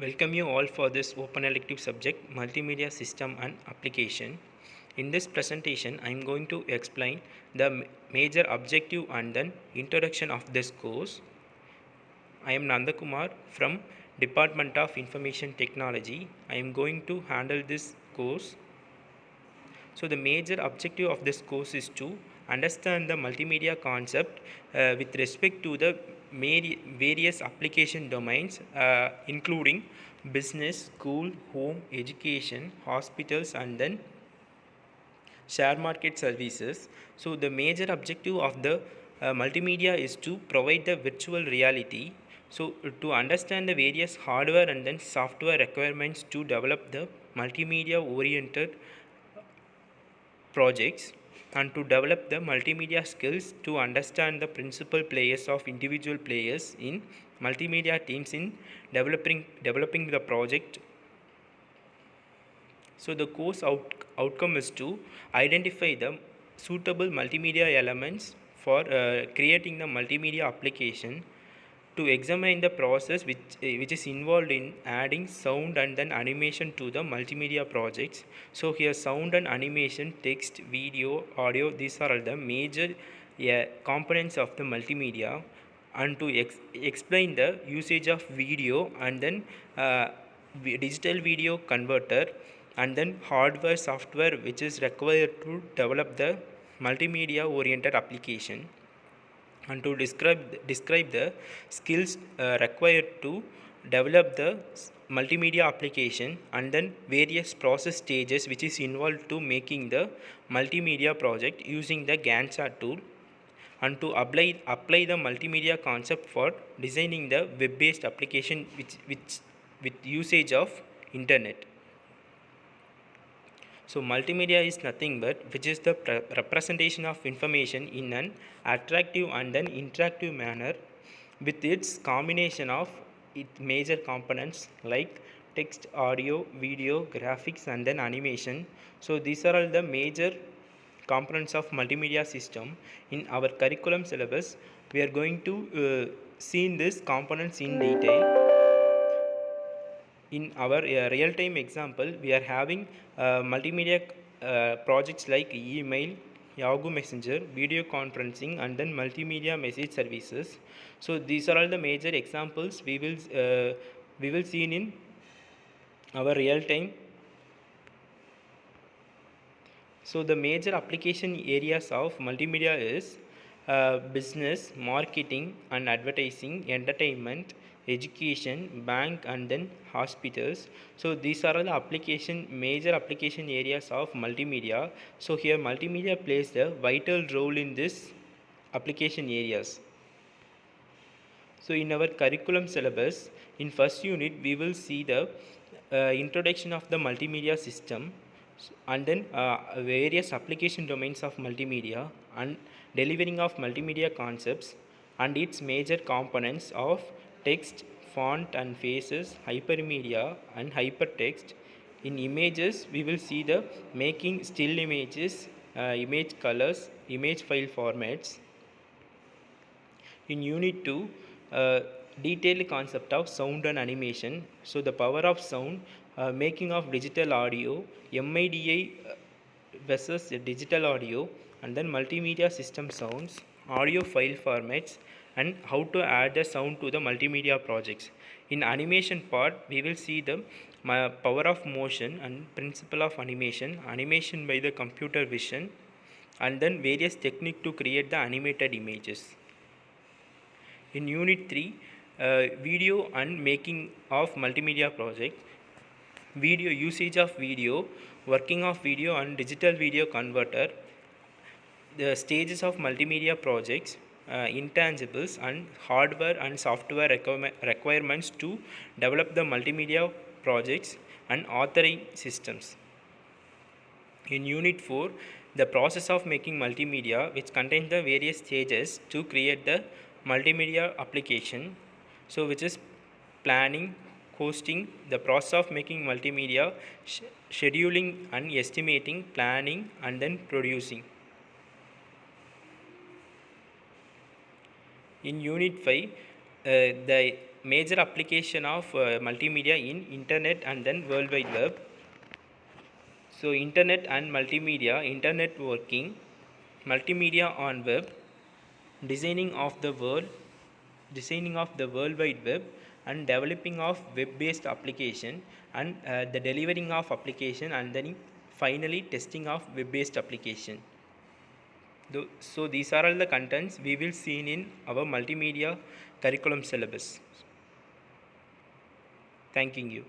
Welcome you all for this open elective subject Multimedia System and Application. In this presentation, I am going to explain the major objective and then introduction of this course. I am Nandakumar from Department of Information Technology. I am going to handle this course. So the major objective of this course is to understand the multimedia concept with respect to the various application domains including business, school, home, education, hospitals and then share market services. So the major objective of the multimedia is to provide the virtual reality. So to understand the various hardware and then software requirements to develop the multimedia oriented projects and to develop the multimedia skills to understand the principal players of individual players in multimedia teams in developing the project. So the course outcome is to identify the suitable multimedia elements for creating the multimedia application, to examine the process which is involved in adding sound and then animation to the multimedia projects. So here sound and animation, text, video, audio, these are all the major components of the multimedia, and to explain the usage of video and then digital video converter and then hardware software which is required to develop the multimedia oriented application, and to describe the skills required to develop the multimedia application and then various process stages which is involved to making the multimedia project using the Gantt chart tool, and to apply the multimedia concept for designing the web based application which with usage of internet. So multimedia is nothing but which is the representation of information in an attractive and an interactive manner with its combination of its major components like text, audio, video, graphics and then animation. So these are all the major components of multimedia system. In our curriculum syllabus, we are going to see these components in detail. In our real-time example, we are having multimedia projects like email, Yahoo Messenger, video conferencing and then multimedia message services. So these are all the major examples we will see in our real-time. So the major application areas of multimedia is business, marketing and advertising, entertainment, education, bank and then hospitals. So these are all the major application areas of multimedia. So here multimedia plays a vital role in this application areas. So in our curriculum syllabus, in first unit we will see the introduction of the multimedia system and then various application domains of multimedia and delivering of multimedia concepts and its major components of text, font and faces, hypermedia and hypertext. In images we will see the making still images, image colors, image file formats. In unit 2, detailed concept of sound and animation. So the power of sound, making of digital audio, MIDI versus digital audio and then multimedia system sounds, audio file formats and how to add the sound to the multimedia projects. In animation part, we will see the power of motion and principle of animation, animation by the computer vision and then various technique to create the animated images. In unit 3, video and making of multimedia project, video usage of video, working of video and digital video converter, the stages of multimedia projects, intangibles and hardware and software requirements to develop the multimedia projects and authoring systems. In unit 4, the process of making multimedia, which contains the various stages to create the multimedia application. So which is planning, hosting, the process of making multimedia, scheduling and estimating, planning and then producing. In unit 5, the major application of multimedia in internet and then world wide web. So internet and multimedia, internet working, multimedia on web, designing of the world, designing of the world wide web, and developing of web based application, and the delivering of application, and then finally testing of web based application. So these are all the contents we will see in our multimedia curriculum syllabus. Thanking you.